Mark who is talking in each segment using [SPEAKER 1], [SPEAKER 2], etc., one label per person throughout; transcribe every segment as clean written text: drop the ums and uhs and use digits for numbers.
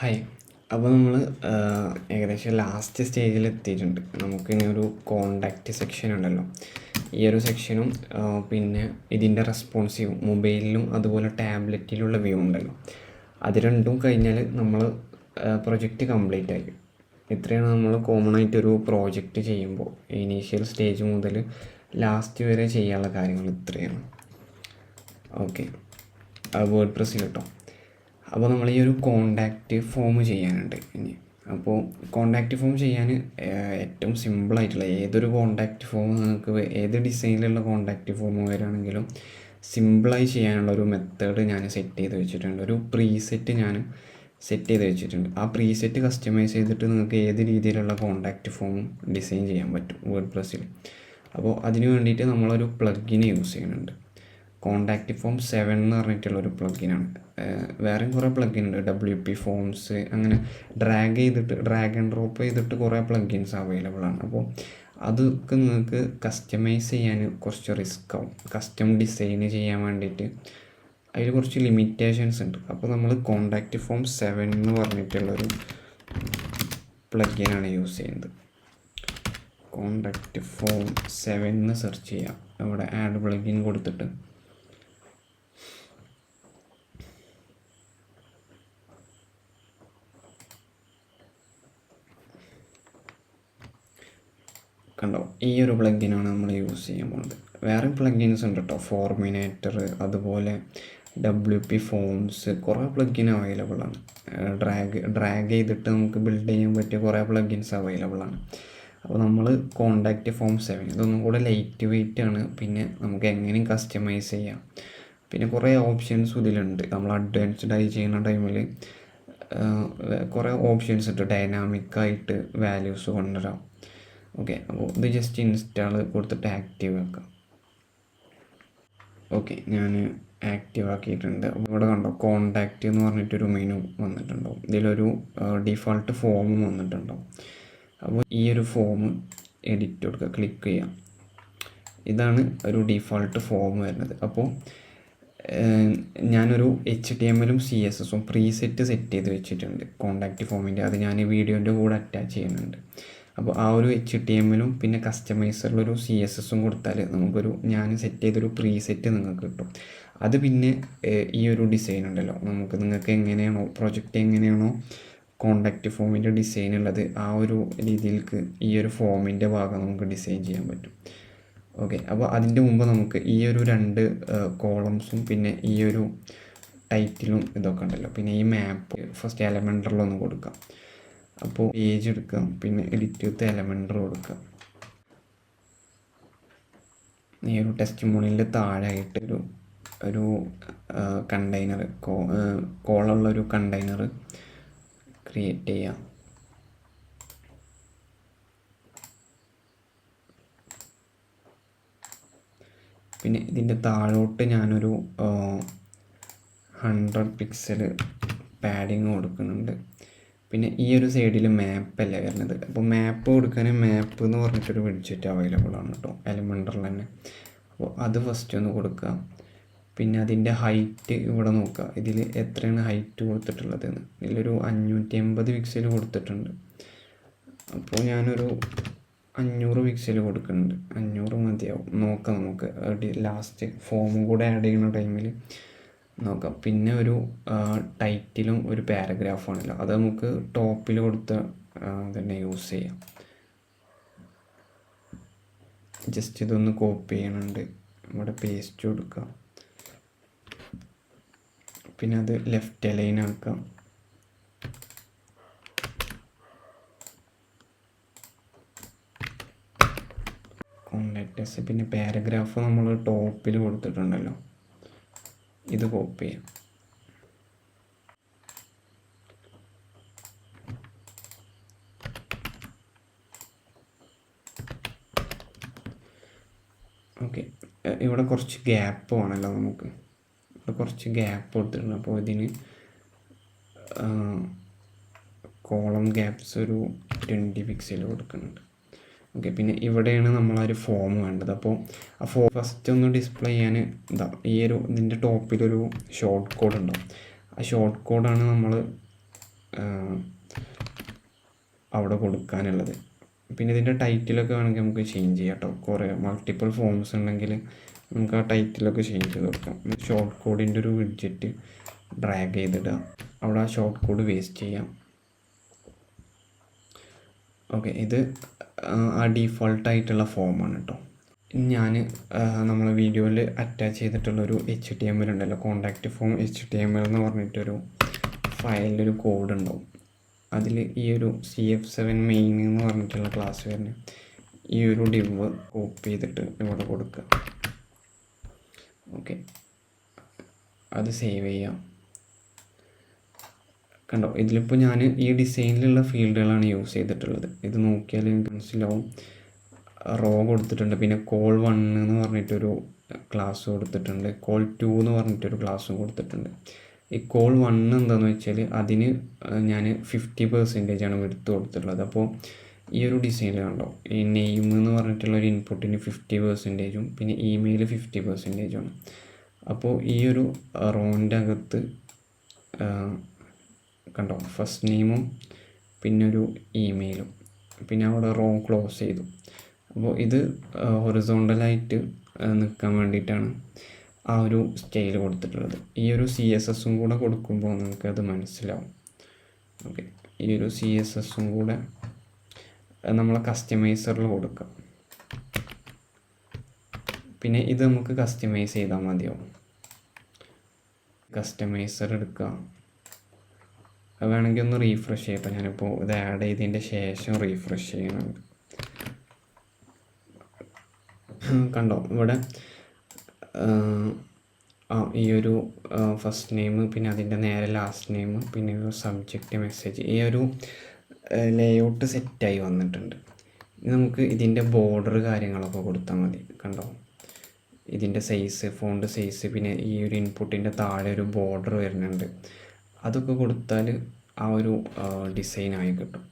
[SPEAKER 1] Hi. അപ്പോൾ നമ്മൾ ഏകദേശം ലാസ്റ്റ് സ്റ്റേജിൽ എത്തിയിട്ടുണ്ട്. നമുക്കിനി ഒരു കോണ്ടാക്റ്റ് സെക്ഷൻ ഉണ്ടല്ലോ. ഈ ഒരു സെക്ഷനും പിന്നെ ഇതിൻ്റെ റെസ്പോൺസീവ് മൊബൈലിലും അതുപോലെ ടാബ്ലറ്റിലുള്ള വ്യൂ ഉണ്ടല്ലോ, അത് രണ്ടും കഴിഞ്ഞാൽ നമ്മൾ പ്രൊജക്റ്റ് കംപ്ലീറ്റ് ആയി. ഇത്രയാണ് നമ്മൾ കോമൺ ആയിട്ടൊരു പ്രോജക്റ്റ് ചെയ്യുമ്പോൾ ഇനീഷ്യൽ സ്റ്റേജ് മുതൽ ലാസ്റ്റ് വരെ ചെയ്യാനുള്ള കാര്യങ്ങൾ ഇത്രയാണ്. ഓക്കെ, വേർഡ് പ്രസ്സിൽ കേട്ടോ. അപ്പോൾ നമ്മൾ ഈ ഒരു കോണ്ടാക്റ്റ് ഫോം ചെയ്യാനുണ്ട് ഇനി. അപ്പോൾ കോണ്ടാക്റ്റ് ഫോം ചെയ്യാൻ ഏറ്റവും സിമ്പിളായിട്ടുള്ള ഏതൊരു കോണ്ടാക്റ്റ് ഫോം നിങ്ങൾക്ക് ഏത് ഡിസൈനിലുള്ള കോണ്ടാക്റ്റ് ഫോം വരികയാണെങ്കിലും സിമ്പിളായി ചെയ്യാനുള്ള ഒരു മെത്തേഡ് ഞാൻ സെറ്റ് ചെയ്ത് വെച്ചിട്ടുണ്ട്. ഒരു പ്രീസെറ്റ് ഞാൻ സെറ്റ് ചെയ്ത് വെച്ചിട്ടുണ്ട്. ആ പ്രീസെറ്റ് കസ്റ്റമൈസ് ചെയ്തിട്ട് നിങ്ങൾക്ക് ഏത് രീതിയിലുള്ള കോണ്ടാക്റ്റ് ഫോമും ഡിസൈൻ ചെയ്യാൻ പറ്റും വേർഡ് പ്രസ്സിൽ. അപ്പോൾ അതിന് വേണ്ടിയിട്ട് നമ്മളൊരു പ്ലഗിന് യൂസ് ചെയ്യുന്നുണ്ട്. കോണ്ടാക്റ്റ് ഫോം 7 എന്ന് പറഞ്ഞിട്ടുള്ളൊരു പ്ലഗിനാണ്. വേറെയും കുറേ പ്ലഗിൻ ഉണ്ട്, WP ഫോംസ്, അങ്ങനെ ഡ്രാഗ് ആൻഡ് ഡ്രോപ്പ് ചെയ്തിട്ട് കുറേ പ്ലഗിൻസ് അവൈലബിൾ ആണ്. അപ്പോൾ അതൊക്കെ നിങ്ങൾക്ക് കസ്റ്റമൈസ് ചെയ്യാൻ കുറച്ച് റിസ്ക് ആവും. കസ്റ്റം ഡിസൈൻ ചെയ്യാൻ വേണ്ടിയിട്ട് അതിൽ കുറച്ച് ലിമിറ്റേഷൻസ് ഉണ്ട്. അപ്പോൾ നമ്മൾ കോണ്ടാക്റ്റ് ഫോം 7 എന്ന് പറഞ്ഞിട്ടുള്ളൊരു പ്ലഗിനാണ് യൂസ് ചെയ്യുന്നത്. കോണ്ടാക്റ്റ് ഫോം 7 എന്ന് സെർച്ച് ചെയ്യാം. അവിടെ ആഡ് പ്ലഗിൻ കൊടുത്തിട്ട് കണ്ടോ, ഈ ഒരു പ്ലഗിനാണ് നമ്മൾ യൂസ് ചെയ്യാൻ പോകുന്നത്. വേറെ പ്ലഗിൻസ് ഉണ്ട് കേട്ടോ, ഫോർമിനേറ്റർ, അതുപോലെ WP ഫോംസ്, കുറേ പ്ലഗിൻ അവൈലബിൾ ആണ്. ഡ്രാഗ് ചെയ്തിട്ട് നമുക്ക് ബിൽഡ് ചെയ്യാൻ പറ്റിയ കുറേ പ്ലഗിൻസ് അവൈലബിൾ ആണ്. അപ്പോൾ നമ്മൾ കോണ്ടാക്റ്റ് ഫോം 7 ഇതൊന്നും കൂടെ ലൈറ്റ് വെയിറ്റ് ആണ്. പിന്നെ നമുക്ക് എങ്ങനെയും കസ്റ്റമൈസ് ചെയ്യാം. പിന്നെ കുറേ ഓപ്ഷൻസും ഇതിലുണ്ട്. നമ്മൾ അഡ്വാൻസ്ഡായി ചെയ്യുന്ന ടൈമിൽ കുറേ ഓപ്ഷൻസ് ഉണ്ട്. ഡൈനാമിക്കായിട്ട് വാല്യൂസ് കൊണ്ടുവരാം. ഓക്കെ, അപ്പോൾ ഇത് ജസ്റ്റ് ഇൻസ്റ്റാൾ കൊടുത്തിട്ട് ആക്റ്റീവ് ആക്കാം. ഓക്കെ, ഞാൻ ആക്റ്റീവ് ആക്കിയിട്ടുണ്ട്. അപ്പോൾ ഇവിടെ കണ്ടോ, കോണ്ടാക്റ്റ് എന്ന് പറഞ്ഞിട്ടൊരു മെനു വന്നിട്ടുണ്ടാവും. ഇതിലൊരു ഡിഫോൾട്ട് ഫോമും വന്നിട്ടുണ്ടാവും. അപ്പോൾ ഈ ഒരു ഫോം എഡിറ്റ് കൊടുക്കുക, ക്ലിക്ക് ചെയ്യാം. ഇതാണ് ഒരു ഡിഫോൾട്ട് ഫോം വരുന്നത്. അപ്പോൾ ഞാനൊരു HTML-ഉം CSS-ഉം പ്രീസെറ്റ് സെറ്റ് ചെയ്ത് വെച്ചിട്ടുണ്ട് കോണ്ടാക്റ്റ് ഫോമിൻ്റെ. അത് ഞാൻ വീഡിയോൻ്റെ കൂടെ അറ്റാച്ച് ചെയ്യുന്നുണ്ട്. അപ്പോൾ ആ ഒരു HTML-ഉം പിന്നെ കസ്റ്റമൈസറിലൊരു CSS-ഉം കൊടുത്താൽ നമുക്കൊരു ഞാൻ സെറ്റ് ചെയ്തൊരു പ്രീസെറ്റ് നിങ്ങൾക്ക് കിട്ടും. അത് പിന്നെ ഈ ഒരു ഡിസൈൻ ഉണ്ടല്ലോ, നിങ്ങൾക്ക് എങ്ങനെയാണോ പ്രൊജക്റ്റ് എങ്ങനെയാണോ കോണ്ടാക്റ്റ് ഫോമിൻ്റെ ഡിസൈൻ ഉള്ളത് ആ ഒരു രീതിയിലേക്ക് ഈ ഒരു ഫോമിൻ്റെ ഭാഗം നമുക്ക് ഡിസൈൻ ചെയ്യാൻ പറ്റും. ഓക്കെ, അപ്പോൾ അതിൻ്റെ മുമ്പ് നമുക്ക് ഈ ഒരു 2 കോളംസും പിന്നെ ഈ ഒരു ടൈറ്റിലും ഇതൊക്കെ ഉണ്ടല്ലോ, പിന്നെ ഈ മാപ്പ് ഫസ്റ്റ് എലമെൻറ്ററിലൊന്ന് കൊടുക്കാം. അപ്പോൾ പേജ് എടുക്കാം, പിന്നെ എഡിറ്റ് വിത്ത് എലമെൻറ്റർ കൊടുക്കാം. ഈ ഒരു ടെസ്റ്റ് മോണിൻ്റെ താഴെയായിട്ട് ഒരു കണ്ടെയ്നർ കോളുള്ളൊരു കണ്ടെയ്നർ ക്രിയേറ്റ് ചെയ്യാം. പിന്നെ ഇതിൻ്റെ താഴോട്ട് ഞാനൊരു 100 പിക്സൽ പാഡിങ് കൊടുക്കുന്നുണ്ട്. പിന്നെ ഈ ഒരു സൈഡിൽ മാപ്പല്ലേ വരുന്നത്. അപ്പോൾ മാപ്പ് കൊടുക്കാൻ മാപ്പ് എന്ന് പറഞ്ഞിട്ടൊരു വിഡ്ജറ്റ് അവൈലബിൾ ആണ് കേട്ടോ, എലമെൻറ്ററിൽ തന്നെ. അപ്പോൾ അത് ഫസ്റ്റ് ഒന്ന് കൊടുക്കുക. പിന്നെ അതിൻ്റെ ഹൈറ്റ് ഇവിടെ നോക്കുക, ഇതിൽ എത്രയാണ് ഹൈറ്റ് കൊടുത്തിട്ടുള്ളത് എന്ന്. ഇതിലൊരു 580 പിക്സൽ കൊടുത്തിട്ടുണ്ട്. അപ്പോൾ ഞാനൊരു 500 പിക്സൽ കൊടുക്കുന്നുണ്ട്. 500 മതിയാവും, നോക്കാം നമുക്ക് ലാസ്റ്റ് ഫോമും കൂടെ ആഡ് ചെയ്യുന്ന ടൈമിൽ നോക്കാം. പിന്നെ ഒരു ടൈറ്റിലും ഒരു പാരഗ്രാഫാണല്ലോ, അത് നമുക്ക് ടോപ്പിൽ കൊടുത്ത് തന്നെ യൂസ് ചെയ്യാം. ജസ്റ്റ് ഇതൊന്ന് കോപ്പി ചെയ്യണുണ്ട്, ഇവിടെ പേസ്റ്റ് കൊടുക്കാം. പിന്നെ അത് ലെഫ്റ്റ് അലൈൻ ആക്കാം. കോണ്ടാക്റ്റസ് പിന്നെ പാരഗ്രാഫ് നമ്മൾ ടോപ്പിൽ കൊടുത്തിട്ടുണ്ടല്ലോ, ഇത് കോപ്പി ചെയ്യാം. ഓക്കെ, ഇവിടെ കുറച്ച് ഗ്യാപ്പ് വേണമല്ലോ നമുക്ക്. ഇവിടെ കുറച്ച് ഗ്യാപ്പ് കൊടുത്തിട്ടുണ്ട്. അപ്പോൾ ഇതിന് കോളം ഗ്യാപ്സ് ഒരു 20 പിക്സൽ കൊടുക്കുന്നുണ്ട്. ഓക്കെ, പിന്നെ ഇവിടെയാണ് നമ്മളൊരു ഫോം വേണ്ടത്. അപ്പോൾ ആ ഫോം ഫസ്റ്റ് ഒന്ന് ഡിസ്പ്ലേ ചെയ്യാൻ ഇതിൻ്റെ ടോപ്പിലൊരു ഷോർട്ട് കോഡ് ഉണ്ടാവും. ആ ഷോർട്ട് കോഡാണ് നമ്മൾ അവിടെ കൊടുക്കാനുള്ളത്. പിന്നെ ഇതിൻ്റെ ടൈറ്റിലൊക്കെ വേണമെങ്കിൽ നമുക്ക് ചേഞ്ച് ചെയ്യാം കേട്ടോ. കുറേ മൾട്ടിപ്പിൾ ഫോംസ് ഉണ്ടെങ്കിൽ നമുക്ക് ആ ടൈറ്റിലൊക്കെ ചേഞ്ച് ചെയ്ത് കൊടുക്കാം. ഷോർട്ട് കോഡിൻ്റെ ഒരു വിഡ്ജറ്റ് ഡ്രാഗ് ചെയ്തിടുക, അവിടെ ആ ഷോർട്ട് കോഡ് വേസ്റ്റ് ചെയ്യാം. ഓക്കെ, ഇത് ആ ഡീഫോൾട്ടായിട്ടുള്ള ഫോമാണ് കേട്ടോ. ഞാൻ നമ്മളെ വീഡിയോയിൽ അറ്റാച്ച് ചെയ്തിട്ടുള്ളൊരു HTML ഉണ്ടല്ലോ, കോണ്ടാക്റ്റ് ഫോം HTML എന്ന് പറഞ്ഞിട്ടൊരു ഫയലിലൊരു കോഡ് ഉണ്ടാവും. അതിൽ ഈ ഒരു CF7 മെയിൻ എന്ന് പറഞ്ഞിട്ടുള്ള ക്ലാസ് വരുന്ന ഈ ഒരു ഡിവ് കോപ്പി ചെയ്തിട്ട് ഇവിടെ കൊടുക്കുക. ഓക്കെ, അത് സേവ് ചെയ്യാം. കണ്ടോ, ഇതിലിപ്പോൾ ഞാൻ ഈ ഡിസൈനിലുള്ള ഫീൽഡുകളാണ് യൂസ് ചെയ്തിട്ടുള്ളത്. ഇത് നോക്കിയാൽ എനിക്ക് മനസ്സിലാവും. റോ കൊടുത്തിട്ടുണ്ട്, പിന്നെ കോൾ 1 എന്ന് പറഞ്ഞിട്ടൊരു ക്ലാസ് കൊടുത്തിട്ടുണ്ട്, കോൾ 2 എന്ന് പറഞ്ഞിട്ടൊരു ക്ലാസ്സും കൊടുത്തിട്ടുണ്ട്. ഈ കോൾ 1 എന്താണെന്ന് വെച്ചാൽ അതിന് ഞാൻ 50% എടുത്ത് കൊടുത്തിട്ടുള്ളത്. അപ്പോൾ ഈ ഒരു ഡിസൈനിൽ കണ്ടോ, ഈ നെയിം എന്ന് പറഞ്ഞിട്ടുള്ളൊരു ഇൻപുട്ടിന് 50%, പിന്നെ ഇമെയിൽ 50%. അപ്പോൾ ഈ ഒരു റോൻ്റെ അകത്ത് കണ്ടോ, ഫസ്റ്റ് നെയിമും പിന്നെ ഒരു ഇമെയിലും, പിന്നെ അവിടെ റോ ക്ലോസ് ചെയ്തു. അപ്പോൾ ഇത് ഹൊറിസോണ്ടലായിട്ട് നിൽക്കാൻ വേണ്ടിയിട്ടാണ് ആ ഒരു സ്റ്റൈൽ കൊടുത്തിട്ടുള്ളത്. ഈ ഒരു CSSഉം കൂടെ കൊടുക്കുമ്പോൾ നമുക്കത് മനസ്സിലാവും. ഓക്കെ, ഈ ഒരു CSSഉം കൂടെ നമ്മളെ കസ്റ്റമൈസറിൽ കൊടുക്കാം. പിന്നെ ഇത് നമുക്ക് കസ്റ്റമൈസ് ചെയ്താൽ മതിയാവും. കസ്റ്റമൈസർ എടുക്കുക, അത് വേണമെങ്കിൽ ഒന്ന് റീഫ്രഷ് ചെയ്യട്ടെ. ഞാനിപ്പോൾ ഇത് ആഡ് ചെയ്തതിൻ്റെ ശേഷം റീഫ്രഷ് ചെയ്യുന്നുണ്ട്. കണ്ടോ, ഇവിടെ ഈ ഒരു ഫസ്റ്റ് നെയിം, പിന്നെ അതിൻ്റെ നേരെ ലാസ്റ്റ് നെയിം, പിന്നെ ഒരു സബ്ജക്റ്റ് മെസ്സേജ്, ഈ ഒരു ലേഔട്ട് സെറ്റായി വന്നിട്ടുണ്ട്. നമുക്ക് ഇതിൻ്റെ ബോർഡർ കാര്യങ്ങളൊക്കെ കൊടുത്താൽ മതി. കണ്ടോ, ഇതിൻ്റെ സൈസ്, ഫോണ്ട് സൈസ്, പിന്നെ ഈ ഒരു ഇൻപുട്ടിൻ്റെ താഴെ ഒരു ബോർഡർ വരുന്നുണ്ട്. അതൊക്കെ കൊടുത്താൽ ആ ഒരു ഡിസൈനായി കിട്ടും.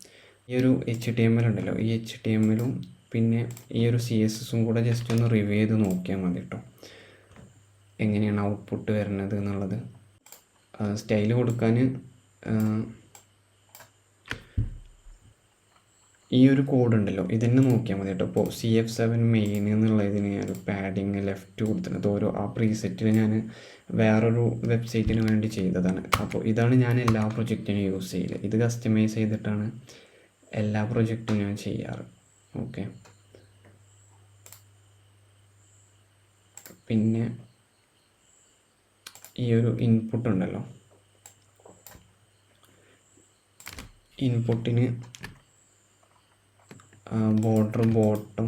[SPEAKER 1] ഈ ഒരു HTML ഉണ്ടല്ലോ, ഈ HTMLഉം പിന്നെ ഈ ഒരു CSSഉം കൂടെ ജസ്റ്റ് ഒന്ന് റിവ്യൂ ചെയ്ത് നോക്കിയാൽ മതി കേട്ടോ, എങ്ങനെയാണ് ഔട്ട്പുട്ട് വരുന്നത് എന്നുള്ളത്. സ്റ്റൈൽ കൊടുക്കാൻ ഈ ഒരു കോഡ് ഉണ്ടല്ലോ, ഇതന്നെ നോക്കിയാൽ മതി കേട്ടോ. ഇപ്പോൾ CF7 മെയിൻ എന്നുള്ളതിന് ഞാൻ പാഡിങ് ലെഫ്റ്റ് കൊടുത്തിട്ടുണ്ട്. ഓരോ ആ പ്രീസെറ്റിൽ ഞാൻ വേറൊരു വെബ്സൈറ്റിന് വേണ്ടി ചെയ്തതാണ്. അപ്പോൾ ഇതാണ് ഞാൻ എല്ലാ പ്രൊജക്റ്റിനും യൂസ് ചെയ്യല്. ഇത് കസ്റ്റമൈസ് ചെയ്തിട്ടാണ് എല്ലാ പ്രൊജക്റ്റും ഞാൻ ചെയ്യാറ്. ഓക്കെ, പിന്നെ ഈ ഒരു ഇൻപുട്ട് ഉണ്ടല്ലോ, ഇൻപുട്ടിന് ബോർഡർ ബോട്ടം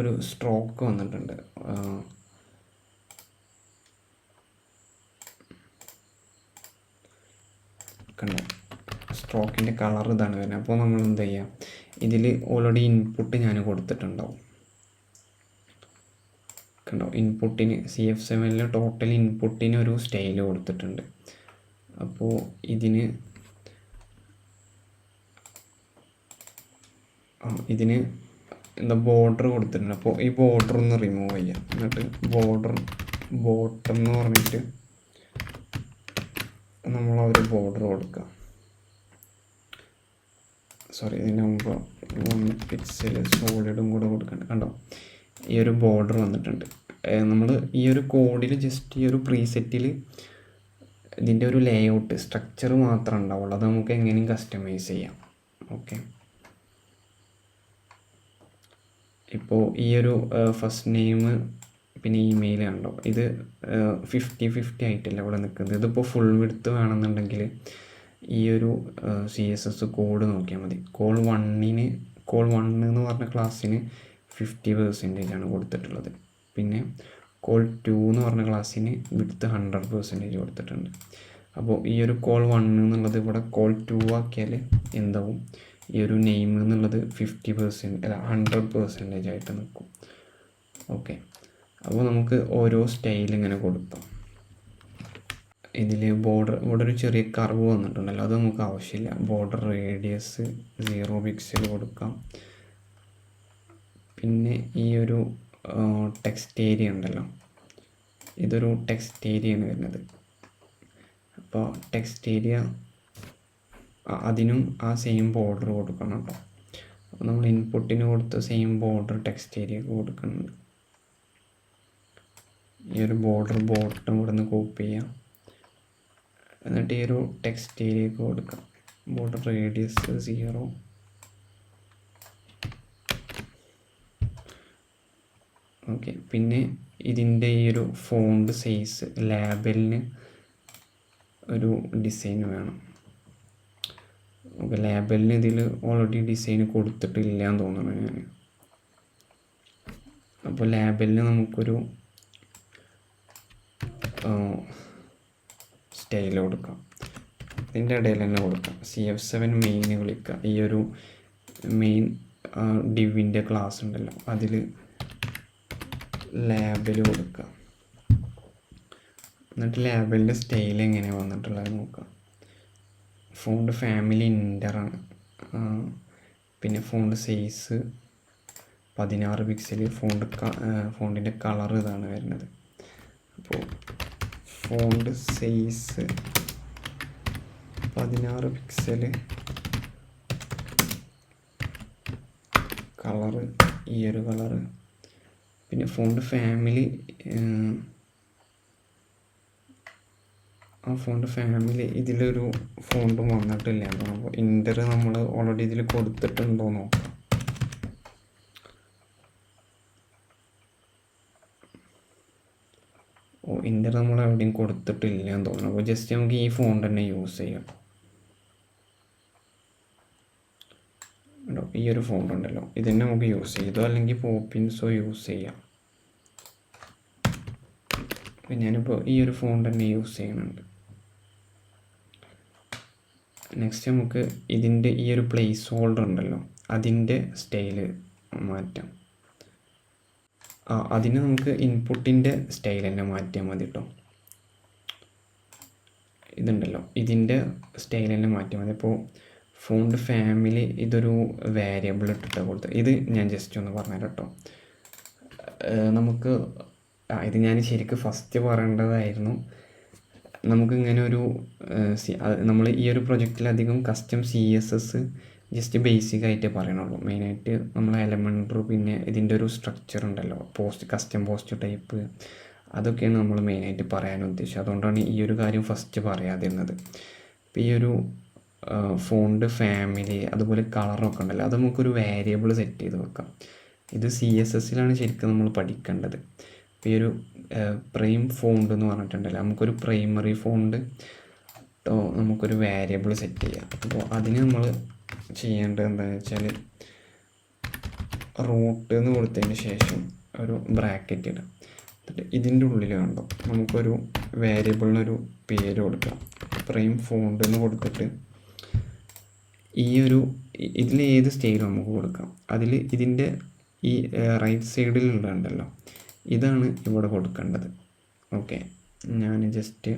[SPEAKER 1] ഒരു സ്ട്രോക്ക് വന്നിട്ടുണ്ട്. കണ്ടോ, സ്ട്രോക്കിൻ്റെ കളർ ഇതാണ് വരുന്നത്. അപ്പോൾ നമ്മൾ എന്ത് ചെയ്യുക, ഇതിൽ ഓൾറെഡി ഇൻപുട്ട് ഞാൻ കൊടുത്തിട്ടുണ്ടാവും. കണ്ടോ, ഇൻപുട്ടിന് CF7 ടോട്ടൽ ഇൻപുട്ടിന് ഒരു സ്റ്റൈൽ കൊടുത്തിട്ടുണ്ട്. അപ്പോൾ ഇതിന് എന്താ ബോർഡർ കൊടുത്തിട്ടുണ്ട്. അപ്പോൾ ഈ ബോർഡർ ഒന്ന് റിമൂവ് ചെയ്യാം. എന്നിട്ട് ബോർഡർ ബോട്ടം എന്ന് പറഞ്ഞിട്ട് നമ്മൾ ഒരു ബോർഡർ കൊടുക്കുക. സോറി, ഇതിന് മുമ്പ് 1 പിക്സൽ സോളിഡും കൂടെ കൊടുക്കണ്ട. കണ്ടോ, ഈ ഒരു ബോർഡർ വന്നിട്ടുണ്ട്. നമ്മൾ ഈ ഒരു കോഡിൽ ജസ്റ്റ് ഈ ഒരു പ്രീസെറ്റിൽ ഇതിൻ്റെ ഒരു ലേഔട്ട് സ്ട്രക്ചർ മാത്രമേ ഉണ്ടാവുള്ളൂ. അത് നമുക്ക് എങ്ങനെയും കസ്റ്റമൈസ് ചെയ്യാം. ഓക്കെ, ഇപ്പോൾ ഈ ഒരു ഫസ്റ്റ് നെയിം പിന്നെ ഇമെയിൽ കണ്ടോ, ഇത് 50-50 ആയിട്ടല്ല ഇവിടെ നിൽക്കുന്നത്. ഇതിപ്പോൾ ഫുൾ വിഡ്ത്ത് വേണമെന്നുണ്ടെങ്കിൽ ഈ ഒരു CSS കോഡ് നോക്കിയാൽ മതി. കോൾ 1 എന്ന് പറഞ്ഞ ക്ലാസ്സിന് 50% കൊടുത്തിട്ടുള്ളത്. പിന്നെ കോൾ 2 എന്ന് പറഞ്ഞ ക്ലാസ്സിന് വിഡ്ത്ത് 100% കൊടുത്തിട്ടുണ്ട്. അപ്പോൾ ഈ ഒരു കോൾ 1 എന്നുള്ളത് ഇവിടെ കോൾ 2 ആക്കിയാൽ എന്താവും, ഈ ഒരു നെയിം എന്നുള്ളത് 50% അല്ല 100% ആയിട്ട് നിൽക്കും. ഓക്കെ, അപ്പോൾ നമുക്ക് ഓരോ സ്റ്റൈൽ ഇങ്ങനെ കൊടുക്കാം. ഇതിൽ ബോർഡർ ഇവിടെ ഒരു ചെറിയ കർവ് വന്നിട്ടുണ്ടല്ലോ, അത് നമുക്ക് ആവശ്യമില്ല. ബോർഡർ റേഡിയസ് 0 പിക്സൽ കൊടുക്കാം. പിന്നെ ഈ ഒരു ടെക്സ്റ്റ് ഏരിയ ഉണ്ടല്ലോ, ഇതൊരു ടെക്സ്റ്റ് ഏരിയയാണ് വരുന്നത്. അപ്പോൾ ടെക്സ്റ്റ് ഏരിയ അതിനും ആ സെയിം ബോർഡർ കൊടുക്കണം കേട്ടോ. അപ്പോൾ നമ്മൾ ഇൻപുട്ടിന് കൊടുത്ത സെയിം ബോർഡർ ടെക്സ്റ്റ് ഏരിയക്ക് കൊടുക്കുന്നുണ്ട്. ഈ ഒരു ബോർഡർ ബോട്ടം ഇവിടെ നിന്ന് കോപ്പി ചെയ്യാം, എന്നിട്ട് ഈ ഒരു ടെക്സ്റ്റ് ഏരിയക്ക് കൊടുക്കാം. Border radius 0. ഓക്കെ, പിന്നെ ഇതിൻ്റെ ഈ ഒരു ഫോണ്ട് സൈസ് ലേബലിന് ഒരു ഡിസൈൻ വേണം. ഓക്കെ, ലേബലിന് ഇതിൽ ഓൾറെഡി ഡിസൈൻ കൊടുത്തിട്ടില്ല എന്ന് തോന്നുന്നു ഞാൻ. അപ്പോൾ ലേബലിന് നമുക്കൊരു സ്റ്റൈൽ കൊടുക്കാം. ഇതിൻ്റെ ഇടയിൽ തന്നെ കൊടുക്കാം. CF7 മെയിൻ വിളിക്കുക. ഈ ഒരു മെയിൻ ഡിവിൻ്റെ ക്ലാസ് ഉണ്ടല്ലോ, അതിൽ ലേബൽ കൊടുക്കുക. എന്നിട്ട് ലേബലിൻ്റെ സ്റ്റൈൽ എങ്ങനെയാണ് വന്നിട്ടുള്ളത് നോക്കാം. ഫോണ്ട് ഫാമിലി ഇൻ്ററാണ്. പിന്നെ ഫോണ്ട് സൈസ് 16 പിക്സൽ. ഫോണ്ടിൻ്റെ കളർ ഇതാണ് വരുന്നത്. അപ്പോൾ ഫോണ്ട് സൈസ് 16 പിക്സൽ, കളറ് ഈ ഒരു കളറ്. പിന്നെ ഫോണ്ട് ഫാമിലി, ആ ഫോണ്ട് ഫാമിലി ഇതിലൊരു ഫോണ്ടും വന്നിട്ടില്ല. അപ്പോൾ ഇൻ്റർ നമ്മൾ ഓൾറെഡി ഇതിൽ കൊടുത്തിട്ടുണ്ടോ നോക്കാം. ഇൻ്റർ നമ്മൾ എവിടെയും കൊടുത്തിട്ടില്ല എന്ന് തോന്നുന്നു. അപ്പോൾ ജസ്റ്റ് നമുക്ക് ഈ ഫോണ്ട് തന്നെ യൂസ് ചെയ്യാം. ഈ ഒരു ഫോണ്ട് ഉണ്ടല്ലോ, ഇത് തന്നെ നമുക്ക് യൂസ് ചെയ്തോ അല്ലെങ്കിൽ പോപ്പിൻസോ യൂസ് ചെയ്യാം. ഞാനിപ്പോൾ ഈ ഒരു ഫോണ്ട് തന്നെ യൂസ് ചെയ്യുന്നുണ്ട്. നെക്സ്റ്റ് നമുക്ക് ഇതിൻ്റെ ഈ ഒരു പ്ലേസ് ഹോൾഡർ ഉണ്ടല്ലോ, അതിൻ്റെ സ്റ്റൈല് മാറ്റാം. അതിന് നമുക്ക് ഇൻപുട്ടിൻ്റെ സ്റ്റൈൽ തന്നെ മാറ്റിയാൽ മതി കേട്ടോ. ഇതുണ്ടല്ലോ, ഇതിൻ്റെ സ്റ്റൈൽ തന്നെ മാറ്റിയാൽ മതി. അപ്പോൾ ഫോണ്ട് ഫാമിലി ഇതൊരു വേരിയബിൾ ഇട്ടിട്ട് കൊടുത്ത്, ഇത് ഞാൻ ജസ്റ്റ് ഒന്ന് പറഞ്ഞുതരാം കേട്ടോ. നമുക്ക് ഇത് ഞാൻ ശരിക്കും ഫസ്റ്റ് പറയേണ്ടതായിരുന്നു. നമുക്കിങ്ങനെ ഒരു നമ്മൾ ഈ ഒരു പ്രൊജക്റ്റിലധികം കസ്റ്റം CSS ജസ്റ്റ് ബേസിക് ആയിട്ട് പറയണുള്ളൂ. മെയിനായിട്ട് നമ്മൾ എലമെൻ്ററി, പിന്നെ ഇതിൻ്റെ ഒരു സ്ട്രക്ചർ ഉണ്ടല്ലോ, കസ്റ്റം പോസ്റ്റ് ടൈപ്പ്, അതൊക്കെയാണ് നമ്മൾ മെയിനായിട്ട് പറയാൻ ഉദ്ദേശിച്ചത്. അതുകൊണ്ടാണ് ഈ ഒരു കാര്യം ഫസ്റ്റ് പറയാതിരുന്നത്. ഇപ്പോൾ ഈ ഒരു ഫോണ്ട് ഫാമിലി അതുപോലെ കളറൊക്കെ ഉണ്ടല്ലോ, അത് നമുക്കൊരു വേരിയബിൾ സെറ്റ് ചെയ്ത് വെക്കാം. ഇത് CSSലാണ് ശരിക്കും നമ്മൾ പഠിക്കേണ്ടത്. ഇപ്പോൾ ഈ ഒരു പ്രൈം ഫോണ്ട് എന്ന് പറഞ്ഞിട്ടുണ്ടല്ലോ, നമുക്കൊരു പ്രൈമറി ഫോണ്ട് നമുക്കൊരു വേരിയബിൾ സെറ്റ് ചെയ്യാം. അപ്പോൾ അതിന് നമ്മൾ ചെയ്യേണ്ടത് എന്താണെന്ന് വെച്ചാൽ റൂട്ട് എന്ന് കൊടുത്തതിന് ശേഷം ഒരു ബ്രാക്കറ്റ് ഇടാം. എന്നിട്ട് ഇതിൻ്റെ ഉള്ളിൽ കണ്ടോ നമുക്കൊരു വേരിയബിളിനൊരു പേര് കൊടുക്കാം. പ്രൈം ഫോണ്ട് എന്ന് കൊടുത്തിട്ട് ഈ ഒരു ഇതിൽ ഏത് സ്റ്റൈലും നമുക്ക് കൊടുക്കാം. അതിൽ ഇതിൻ്റെ ഈ റൈറ്റ് സൈഡിലുള്ളതുണ്ടല്ലോ, ഇതാണ് ഇവിടെ കൊടുക്കേണ്ടത്. ഓക്കെ, ഞാൻ ജസ്റ്റ്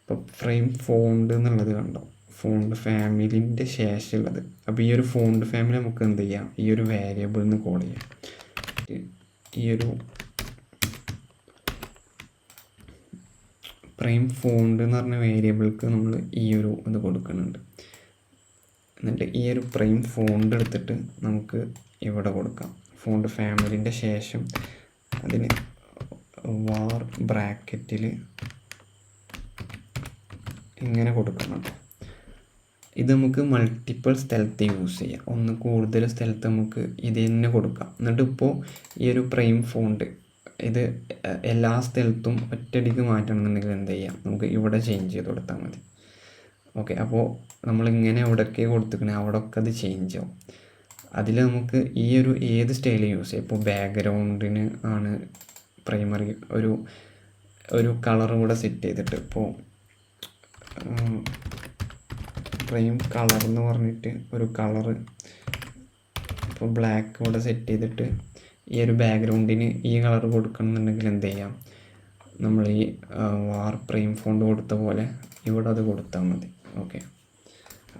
[SPEAKER 1] ഇപ്പോൾ ഫ്രെയിം ഫോണ്ട് എന്നുള്ളത് കണ്ടോ, ഫോണ്ട് ഫാമിലിൻ്റെ ശേഷമുള്ളത്. അപ്പോൾ ഈ ഒരു ഫോണ്ട് ഫാമിലി നമുക്ക് എന്ത് ചെയ്യാം, ഈ ഒരു വേരിയബിളിൽ നിന്ന് കോൾ ചെയ്യാം. ഈ ഒരു പ്രൈം ഫോണ്ട് എന്ന് പറഞ്ഞ വേരിയബിൾക്ക് നമ്മൾ ഈ ഒരു ഇത് കൊടുക്കുന്നുണ്ട്. എന്നിട്ട് ഈ ഒരു പ്രൈം ഫോണ്ട് എടുത്തിട്ട് നമുക്ക് ഇവിടെ കൊടുക്കാം. ഫോണ്ട് ഫാമിലിൻ്റെ ശേഷം അതിന് വാർ ബ്രാക്കറ്റിൽ ഇങ്ങനെ കൊടുക്കണം. ഇത് നമുക്ക് മൾട്ടിപ്പിൾ സ്ഥലത്ത് യൂസ് ചെയ്യാം. ഒന്ന് കൂടുതൽ സ്ഥലത്ത് നമുക്ക് ഇത് തന്നെ കൊടുക്കാം. എന്നിട്ട് ഇപ്പോൾ ഈ ഒരു പ്രൈം ഫോണ്ട് ഇത് എല്ലാ സ്ഥലത്തും ഒറ്റയടിക്ക് മാറ്റണമെന്നുണ്ടെങ്കിൽ എന്ത് ചെയ്യാം, നമുക്ക് ഇവിടെ ചേഞ്ച് ചെയ്ത് കൊടുത്താൽ മതി. ഓക്കെ, അപ്പോൾ നമ്മളിങ്ങനെ എവിടെയൊക്കെ കൊടുത്തിരിക്കണേ അവിടെയൊക്കെ അത് ചേഞ്ച് ആവും. അതിൽ നമുക്ക് ഈ ഒരു ഏത് സ്റ്റൈൽ യൂസ് ചെയ്യാം. ഇപ്പോൾ ബാക്ക്ഗ്രൗണ്ടിന് ആണ് പ്രൈമറി ഒരു കളറും കൂടെ സെറ്റ് ചെയ്തിട്ട്, ഇപ്പോൾ പ്രൈം കളർ എന്ന് പറഞ്ഞിട്ട് ഒരു കളറ് ഇപ്പോൾ ബ്ലാക്ക് കൂടെ സെറ്റ് ചെയ്തിട്ട് ഈ ഒരു ബാക്ക്ഗ്രൗണ്ടിന് ഈ കളർ കൊടുക്കണമെന്നുണ്ടെങ്കിൽ എന്ത് ചെയ്യാം, നമ്മൾ ഈ വാർ പ്രൈം ഫോണ്ട് കൊടുത്ത പോലെ ഇവിടെ അത് കൊടുത്താൽ മതി. ഓക്കെ,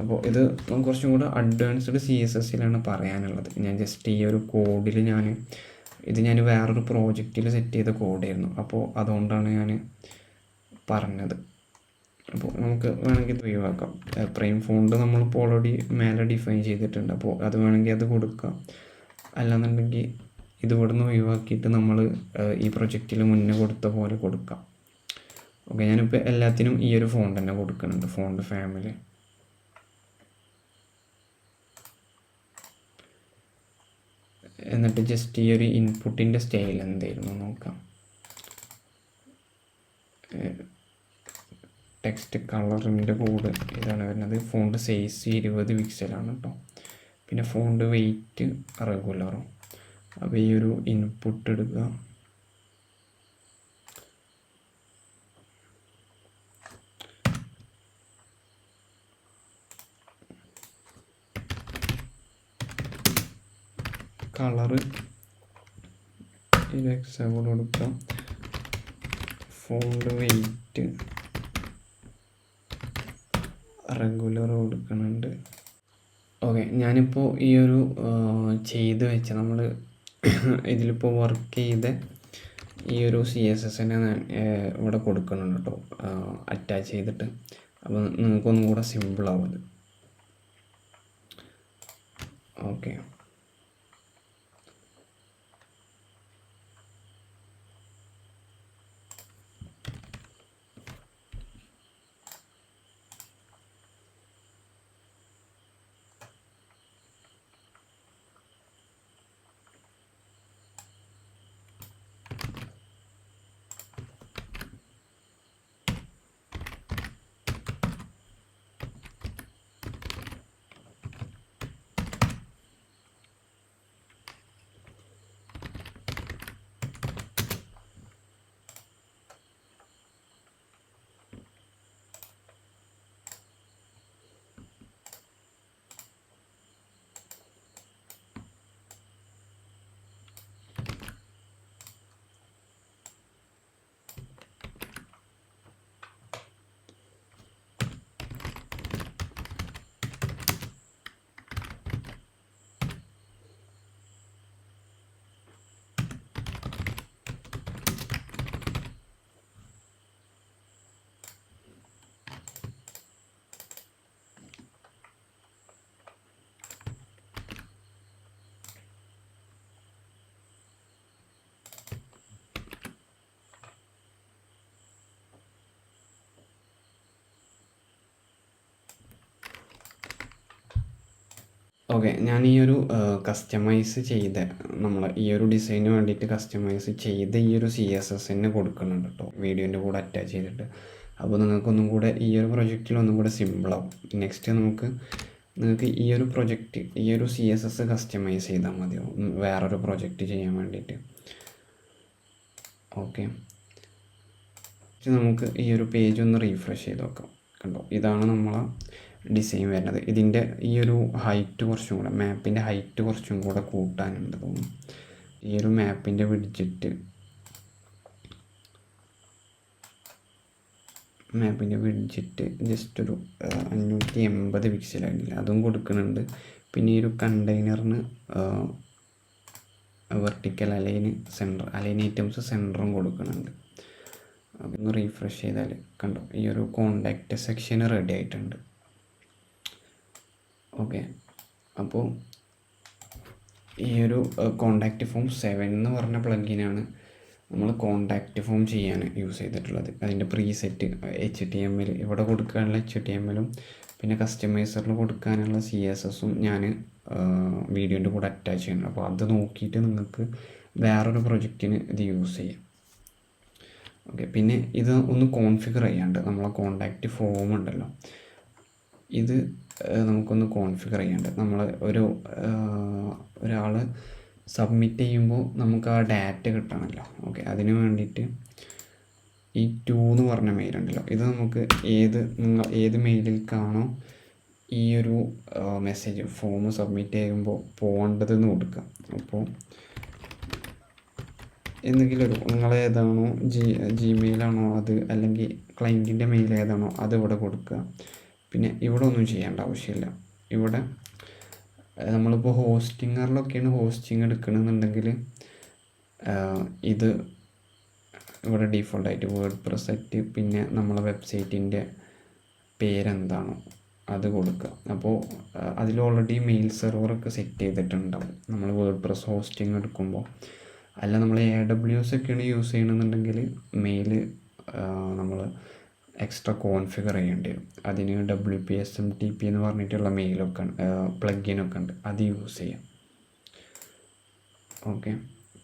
[SPEAKER 1] അപ്പോൾ ഇത് കുറച്ചും കൂടെ അഡ്വാൻസ്ഡ് CSSലാണ് പറയാനുള്ളത്. ഞാൻ ജസ്റ്റ് ഈ ഒരു കോഡിൽ ഞാൻ ഇത് ഞാൻ വേറൊരു പ്രോജക്റ്റിൽ സെറ്റ് ചെയ്ത കോഡായിരുന്നു, അപ്പോൾ അതുകൊണ്ടാണ് ഞാൻ പറഞ്ഞത്. അപ്പോൾ നമുക്ക് വേണമെങ്കിൽ ഇത് ഒഴിവാക്കാം. പ്രൈം ഫോണ്ട് നമ്മളിപ്പോൾ ഓൾറെഡി മേലെ ഡിഫൈൻ ചെയ്തിട്ടുണ്ട്, അപ്പോൾ അത് വേണമെങ്കിൽ അത് കൊടുക്കാം. അല്ലാന്നുണ്ടെങ്കിൽ ഇത് ഇവിടുന്ന് ഒഴിവാക്കിയിട്ട് നമ്മൾ ഈ പ്രൊജക്റ്റിൽ മുന്നേ കൊടുത്ത പോലെ കൊടുക്കാം. ഓക്കെ, ഞാനിപ്പോൾ എല്ലാത്തിനും ഈ ഒരു ഫോണ്ട് തന്നെ കൊടുക്കുന്നുണ്ട്, ഫോണ്ട് ഫാമിലി. എന്നിട്ട് ജസ്റ്റ് ഈ ഒരു ഇൻപുട്ടിൻ്റെ സ്റ്റൈൽ എന്തായിരുന്നു നോക്കാം. ടെക്സ്റ്റ് കളറിൻ്റെ കോഡ് ഇതാണ് വരുന്നത്. ഫോണ്ട് സൈസ് 20 പിക്സലാണ് കേട്ടോ. പിന്നെ ഫോണ്ട് വെയ്റ്റ് റെഗുലറും. അപ്പോൾ ഈ ഒരു ഇൻപുട്ട് എടുക്കുക. കളറ് ഇത് എക്സാമ്പിൾ കൊടുക്കാം. ഫോണ്ട് വെയ്റ്റ് റെഗുലർ കൊടുക്കുന്നുണ്ട്. ഓക്കെ, ഞാനിപ്പോൾ ഈ ഒരു ചെയ്ത് വെച്ച നമ്മൾ ഇതിലിപ്പോൾ വർക്ക് ചെയ്ത ഈ ഒരു CSS ഇവിടെ കൊടുക്കുന്നുണ്ട് കേട്ടോ, അറ്റാച്ച് ചെയ്തിട്ട്. അപ്പോൾ നിങ്ങൾക്കൊന്നും കൂടെ സിമ്പിളാവും ഇത്. ഓക്കെ, ഓക്കെ, ഞാൻ ഈ ഒരു കസ്റ്റമൈസ് ചെയ്ത നമ്മൾ ഈ ഒരു ഡിസൈന് വേണ്ടിയിട്ട് കസ്റ്റമൈസ് ചെയ്ത ഈ ഒരു CSS കൊടുക്കുന്നുണ്ട് കേട്ടോ, വീഡിയോൻ്റെ കൂടെ അറ്റാച്ച് ചെയ്തിട്ട്. അപ്പോൾ നിങ്ങൾക്കൊന്നും കൂടെ ഈ ഒരു പ്രൊജക്റ്റിൽ ഒന്നും കൂടെ സിമ്പിളാവും. നെക്സ്റ്റ് നിങ്ങൾക്ക് ഈ ഒരു പ്രൊജക്റ്റ് ഈ ഒരു CSS കസ്റ്റമൈസ് ചെയ്താൽ മതിയാവും വേറൊരു പ്രൊജക്റ്റ് ചെയ്യാൻ വേണ്ടിയിട്ട്. ഓക്കെ, നമുക്ക് ഈ ഒരു പേജ് ഒന്ന് റീഫ്രഷ് ചെയ്ത് നോക്കാം. കണ്ടോ, ഇതാണ് നമ്മളെ ഡിസൈൻ വരുന്നത്. ഇതിൻ്റെ ഈ ഒരു ഹൈറ്റ് കുറച്ചും കൂടെ, മാപ്പിൻ്റെ ഹൈറ്റ് കുറച്ചും കൂടെ കൂട്ടാനുണ്ട് തോന്നുന്നു. ഈ ഒരു മാപ്പിൻ്റെ വിഡ്ജറ്റ് ജസ്റ്റ് ഒരു 580 പിക്സലായിട്ടില്ല, അതും കൊടുക്കുന്നുണ്ട്. പിന്നെ ഈ ഒരു കണ്ടെയ്നറിന് വെർട്ടിക്കൽ അലൈൻ ഐറ്റംസ് സെൻറ്ററും കൊടുക്കുന്നുണ്ട്. അതൊന്ന് റീഫ്രഷ് ചെയ്താൽ കണ്ടോ, ഈ ഒരു കോണ്ടാക്റ്റ് സെക്ഷൻ റെഡി ആയിട്ടുണ്ട്. ഓക്കെ, അപ്പോൾ ഈ ഒരു കോണ്ടാക്റ്റ് ഫോം 7 എന്ന് പറഞ്ഞ പ്ലഗിനാണ് നമ്മൾ കോണ്ടാക്റ്റ് ഫോം ചെയ്യാൻ യൂസ് ചെയ്തിട്ടുള്ളത്. അതിൻ്റെ പ്രീസെറ്റ് HTML ഇവിടെ കൊടുക്കാനുള്ള HTML-ഉം പിന്നെ കസ്റ്റമൈസറിൽ കൊടുക്കാനുള്ള CSS-ഉം ഞാൻ വീഡിയോൻ്റെ കൂടെ അറ്റാച്ച് ചെയ്യണം. അപ്പോൾ അത് നോക്കിയിട്ട് നിങ്ങൾക്ക് വേറൊരു പ്രൊജക്റ്റിന് ഇത് യൂസ് ചെയ്യാം. ഓക്കെ, പിന്നെ ഇത് ഒന്ന് കോൺഫിഗർ ചെയ്യാണ്ട് നമ്മളെ കോണ്ടാക്റ്റ് ഫോം ഉണ്ടല്ലോ, ഇത് നമുക്കൊന്ന് കോൺഫിഗർ ചെയ്യാണ്ട്. നമ്മൾ ഒരാൾ സബ്മിറ്റ് ചെയ്യുമ്പോൾ നമുക്ക് ആ ഡാറ്റ കിട്ടണമല്ലോ. ഓക്കെ, അതിന് വേണ്ടിയിട്ട് ഈ 2 എന്ന് പറഞ്ഞ മെയിൽ ഉണ്ടല്ലോ, ഇത് നമുക്ക് ഏത് മെയിലിലേക്കാണോ ഈ ഒരു മെസ്സേജ് ഫോം സബ്മിറ്റ് ചെയ്യുമ്പോൾ പോകേണ്ടതെന്ന് കൊടുക്കുക. അപ്പോൾ എന്തെങ്കിലും നിങ്ങളേതാണോ ജിമെയിലാണോ അത്, അല്ലെങ്കിൽ ക്ലയൻറ്റിൻ്റെ മെയിൽ ഏതാണോ അത് ഇവിടെ കൊടുക്കുക. പിന്നെ ഇവിടെ ഒന്നും ചെയ്യേണ്ട ആവശ്യമില്ല. ഇവിടെ നമ്മളിപ്പോൾ ഹോസ്റ്റിങ്ങറിലൊക്കെയാണ് ഹോസ്റ്റിംഗ് എടുക്കണമെന്നുണ്ടെങ്കിൽ ഇത് ഇവിടെ ഡീഫോൾട്ടായിട്ട് വേർഡ് പ്രസ് സെറ്റ്, പിന്നെ നമ്മളെ വെബ്സൈറ്റിൻ്റെ പേരെന്താണോ അത് കൊടുക്കുക. അപ്പോൾ അതിൽ ഓൾറെഡി മെയിൽ സെർവറൊക്കെ സെറ്റ് ചെയ്തിട്ടുണ്ടാവും നമ്മൾ വേർഡ് പ്രസ് ഹോസ്റ്റിംഗ് എടുക്കുമ്പോൾ. അല്ല നമ്മൾ AWS ഒക്കെയാണ് യൂസ് ചെയ്യണമെന്നുണ്ടെങ്കിൽ മെയിൽ നമ്മൾ എക്സ്ട്രാ കോൺഫിഗർ ചെയ്യേണ്ടി വരും. അതിന് WPSMTP എന്ന് പറഞ്ഞിട്ടുള്ള മെയിലൊക്കെ പ്ലഗിനൊക്കെ ഉണ്ട്, അത് യൂസ് ചെയ്യാം. ഓക്കെ,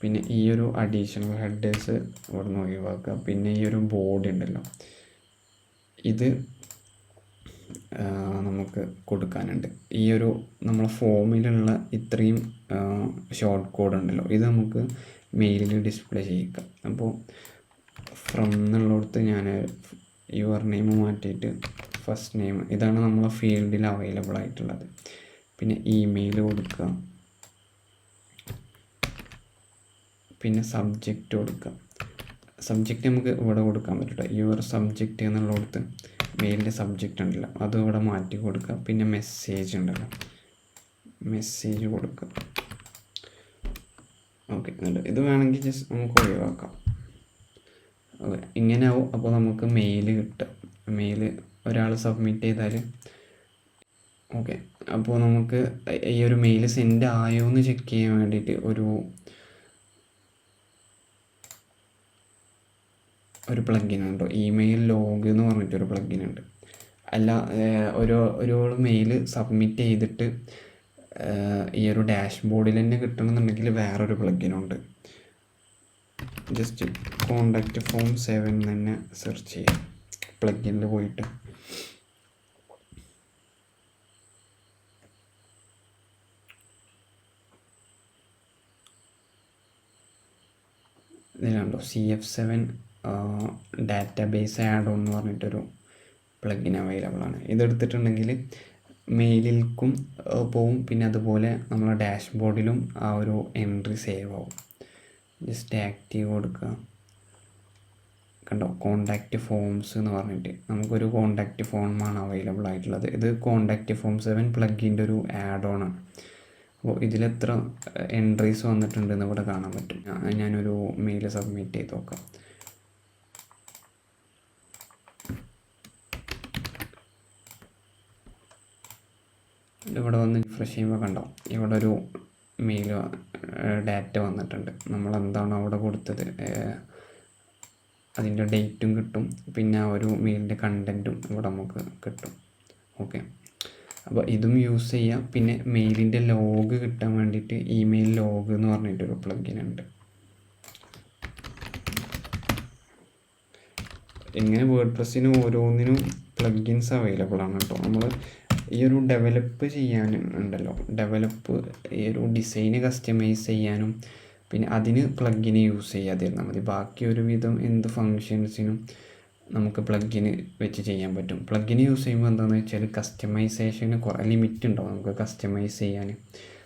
[SPEAKER 1] പിന്നെ ഈ ഒരു അഡീഷണൽ ഹെഡേഴ്സ് ഇവിടെ നിന്ന് ഒഴിവാക്കുക. പിന്നെ ഈ ഒരു ബോഡി ഉണ്ടല്ലോ, ഇത് നമുക്ക് കൊടുക്കാനുണ്ട്. ഈ ഒരു നമ്മളെ ഫോമിലുള്ള ഇത്രയും ഷോർട്ട് കോഡ് ഉണ്ടല്ലോ, ഇത് നമുക്ക് മെയിലിൽ ഡിസ്പ്ലേ ചെയ്യിക്കാം. അപ്പോൾ ഫ്രം എന്നുള്ളിടത്ത് ഞാൻ യുവർ നെയിം മാറ്റിയിട്ട് ഫസ്റ്റ് നെയിം, ഇതാണ് നമ്മളെ ഫീൽഡിൽ അവൈലബിൾ ആയിട്ടുള്ളത്. പിന്നെ ഇമെയിൽ കൊടുക്കുക, പിന്നെ സബ്ജക്റ്റ് കൊടുക്കുക. സബ്ജക്റ്റ് നമുക്ക് ഇവിടെ കൊടുക്കാൻ പറ്റില്ല. യുവർ സബ്ജക്റ്റ് എന്നുള്ളിടത്ത് മെയിലിൻ്റെ സബ്ജക്റ്റ് ഉണ്ടല്ലോ, അത് ഇവിടെ മാറ്റി കൊടുക്കുക. പിന്നെ മെസ്സേജ് ഉണ്ടല്ലോ, മെസ്സേജ് കൊടുക്കുക. ഓക്കെ, എന്നിട്ട് ഇത് വേണമെങ്കിൽ ജസ്റ്റ് നമുക്ക് ഒഴിവാക്കാം. ഓക്കെ, ഇങ്ങനെ ആവും. അപ്പോൾ നമുക്ക് മെയിൽ കിട്ടുക. മെയിൽ ഒരാൾ സബ്മിറ്റ് ചെയ്താൽ ഓക്കെ. അപ്പോൾ നമുക്ക് ഈ ഒരു മെയിൽ സെൻഡ് ആയോ എന്ന് ചെക്ക് ചെയ്യാൻ വേണ്ടിയിട്ട് ഒരു പ്ലഗിൻ ഉണ്ടോ, ഇമെയിൽ ലോഗ് എന്ന് പറഞ്ഞിട്ടൊരു പ്ലഗിൻ ഉണ്ട്. അല്ല, ഒരു മെയിൽ സബ്മിറ്റ് ചെയ്തിട്ട് ഈ ഒരു ഡാഷ്ബോർഡിൽ തന്നെ കിട്ടണമെന്നുണ്ടെങ്കിൽ വേറൊരു പ്ലഗിനുണ്ട്. ജസ്റ്റ് കോണ്ടാക്റ്റ് ഫോം 7 തന്നെ സെർച്ച് ചെയ്യാം പ്ലഗിനിൽ പോയിട്ട്. ഇതിലുണ്ടോ CF7 ഡാറ്റാബേസ് ആഡ് ഓൺ എന്ന് പറഞ്ഞിട്ടൊരു പ്ലഗിൻ അവൈലബിൾ ആണ്. ഇതെടുത്തിട്ടുണ്ടെങ്കിൽ മെയിലിൽക്കും പോവും, പിന്നെ അതുപോലെ നമ്മളെ ഡാഷ്ബോർഡിലും ആ ഒരു എൻട്രി സേവ് ആവും. ജസ്റ്റ് ആക്റ്റീവ് കൊടുക്കുക. കണ്ടോ, കോണ്ടാക്റ്റ് ഫോംസ് എന്ന് പറഞ്ഞിട്ട് നമുക്കൊരു കോണ്ടാക്റ്റ് ഫോമാണ് അവൈലബിൾ ആയിട്ടുള്ളത്. ഇത് കോണ്ടാക്റ്റ് ഫോം 7 പ്ലഗിൻ്റെ ഒരു ആഡ് ഓൺ ആണ്. അപ്പോൾ ഇതിലെത്ര എൻട്രീസ് വന്നിട്ടുണ്ടെന്ന് ഇവിടെ കാണാൻ പറ്റും. ഞാനൊരു മെയിൽ സബ്മിറ്റ് ചെയ്ത് നോക്കാം. ഇവിടെ വന്ന് റിഫ്രഷ് ചെയ്യുമ്പോൾ കണ്ടോ, ഇവിടെ ഒരു മെയിൽ ഡാറ്റ വന്നിട്ടുണ്ട്. നമ്മളെന്താണോ അവിടെ കൊടുത്തത് അതിൻ്റെ ഡേറ്റും കിട്ടും, പിന്നെ ആ ഒരു മെയിലിൻ്റെ കണ്ടൻറ്റും ഇവിടെ നമുക്ക് കിട്ടും. ഓക്കെ, അപ്പോൾ ഇതും യൂസ് ചെയ്യാം. പിന്നെ മെയിലിൻ്റെ ലോഗ് കിട്ടാൻ വേണ്ടിയിട്ട് ഇമെയിൽ ലോഗ് എന്ന് പറഞ്ഞിട്ടൊരു പ്ലഗിൻ ഉണ്ട്. ഇങ്ങനെ വേർഡ് പ്രസ്സിന് ഓരോന്നിനും പ്ലഗിൻസ് അവൈലബിൾ ആണ് കേട്ടോ. നമ്മൾ ഈ ഒരു ഡെവലപ്പ് ചെയ്യാനും ഉണ്ടല്ലോ, ഈ ഒരു ഡിസൈന് കസ്റ്റമൈസ് ചെയ്യാനും പിന്നെ അതിന് പ്ലഗിന് യൂസ് ചെയ്യാതിരുന്നാൽ മതി. ബാക്കി ഒരുവിധം എന്ത് ഫങ്ഷൻസിനും നമുക്ക് പ്ലഗിന് വെച്ച് ചെയ്യാൻ പറ്റും. പ്ലഗിന് യൂസ് ചെയ്യുമ്പോൾ എന്താണെന്ന് വെച്ചാൽ കസ്റ്റമൈസേഷന് കുറേ ലിമിറ്റ് ഉണ്ടാവും നമുക്ക് കസ്റ്റമൈസ് ചെയ്യാൻ.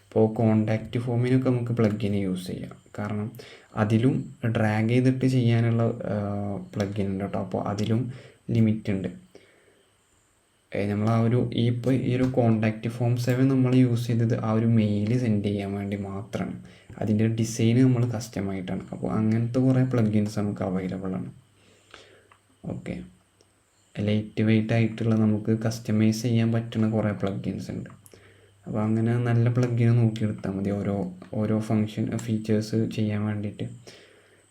[SPEAKER 1] ഇപ്പോൾ കോണ്ടാക്റ്റ് ഫോമിനൊക്കെ നമുക്ക് പ്ലഗിന് യൂസ് ചെയ്യാം, കാരണം അതിലും ഡ്രാഗ് ചെയ്തിട്ട് ചെയ്യാനുള്ള പ്ലഗിൻ ഉണ്ട് കേട്ടോ. അപ്പോൾ അതിലും ലിമിറ്റ് ഉണ്ട്. നമ്മൾ ആ ഒരു ഈ ഒരു കോണ്ടാക്റ്റ് ഫോം 7 നമ്മൾ യൂസ് ചെയ്തത് ആ ഒരു മെയിൽ സെൻഡ് ചെയ്യാൻ വേണ്ടി മാത്രമാണ്. അതിൻ്റെ ഡിസൈൻ നമ്മൾ കസ്റ്റമായിട്ടാണ്. അപ്പോൾ അങ്ങനത്തെ കുറേ പ്ലഗിൻസ് നമുക്ക് അവൈലബിൾ ആണ്. ഓക്കെ, ലൈറ്റ് വെയ്റ്റ് ആയിട്ടുള്ള നമുക്ക് കസ്റ്റമൈസ് ചെയ്യാൻ പറ്റുന്ന കുറേ പ്ലഗിൻസ് ഉണ്ട്. അപ്പോൾ അങ്ങനെ നല്ല പ്ലഗിൻ നോക്കിയെടുത്താൽ മതി ഓരോ ഫങ്ഷൻ ഫീച്ചേഴ്സ് ചെയ്യാൻ വേണ്ടിയിട്ട്.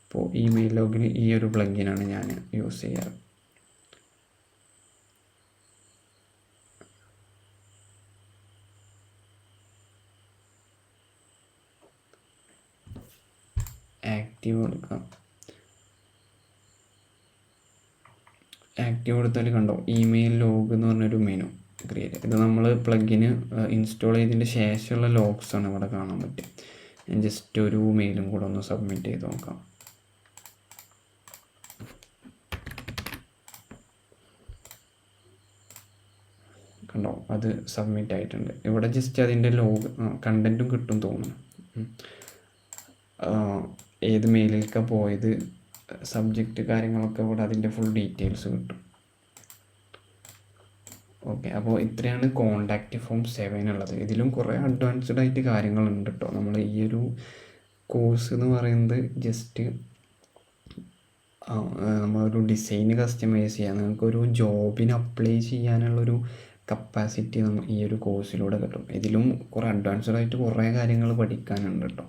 [SPEAKER 1] ഇപ്പോൾ ഇമെയിൽ ലോഗിന് ഈ ഒരു പ്ലഗിനാണ് ഞാൻ യൂസ് ചെയ്യാറ്. ആക്റ്റീവ് കൊടുക്കാം. ആക്റ്റീവ് കൊടുത്താൽ കണ്ടോ, ഇമെയിൽ ലോഗ് എന്ന് പറഞ്ഞൊരു മെനു ക്രിയേറ്റ്. ഇത് നമ്മൾ പ്ലഗിന് ഇൻസ്റ്റാൾ ചെയ്തതിൻ്റെ ശേഷമുള്ള ലോഗ്സാണ് ഇവിടെ കാണാൻ പറ്റും. ഞാൻ ജസ്റ്റ് ഒരു മെയിലും കൂടെ ഒന്ന് സബ്മിറ്റ് ചെയ്ത് നോക്കാം. കണ്ടോ, അത് സബ്മിറ്റ് ആയിട്ടുണ്ട്. ഇവിടെ ജസ്റ്റ് അതിൻ്റെ ലോഗ് കണ്ടൻറ്റും കിട്ടും തോന്നുന്നു. ഏത് മെയിലിലേക്കാണ് പോയത്, സബ്ജക്റ്റ് കാര്യങ്ങളൊക്കെ ഇവിടെ അതിൻ്റെ ഫുൾ ഡീറ്റെയിൽസ് കിട്ടും. ഓക്കെ, അപ്പോൾ ഇത്രയാണ് കോണ്ടാക്റ്റ് ഫോം 7 ഉള്ളത്. ഇതിലും കുറേ അഡ്വാൻസ്ഡ് ആയിട്ട് കാര്യങ്ങളുണ്ട് കേട്ടോ. നമ്മൾ ഈ ഒരു കോഴ്സ് എന്ന് പറയുന്നത് ജസ്റ്റ് നമ്മളൊരു ഡിസൈന് കസ്റ്റമൈസ് ചെയ്യുക, നിങ്ങൾക്കൊരു ജോബിന് അപ്ലൈ ചെയ്യാനുള്ളൊരു കപ്പാസിറ്റി ഈ ഒരു കോഴ്സിലൂടെ കിട്ടും. ഇതിലും കുറേ അഡ്വാൻസ്ഡ് ആയിട്ട് കുറേ കാര്യങ്ങൾ പഠിക്കാനുണ്ട് കേട്ടോ.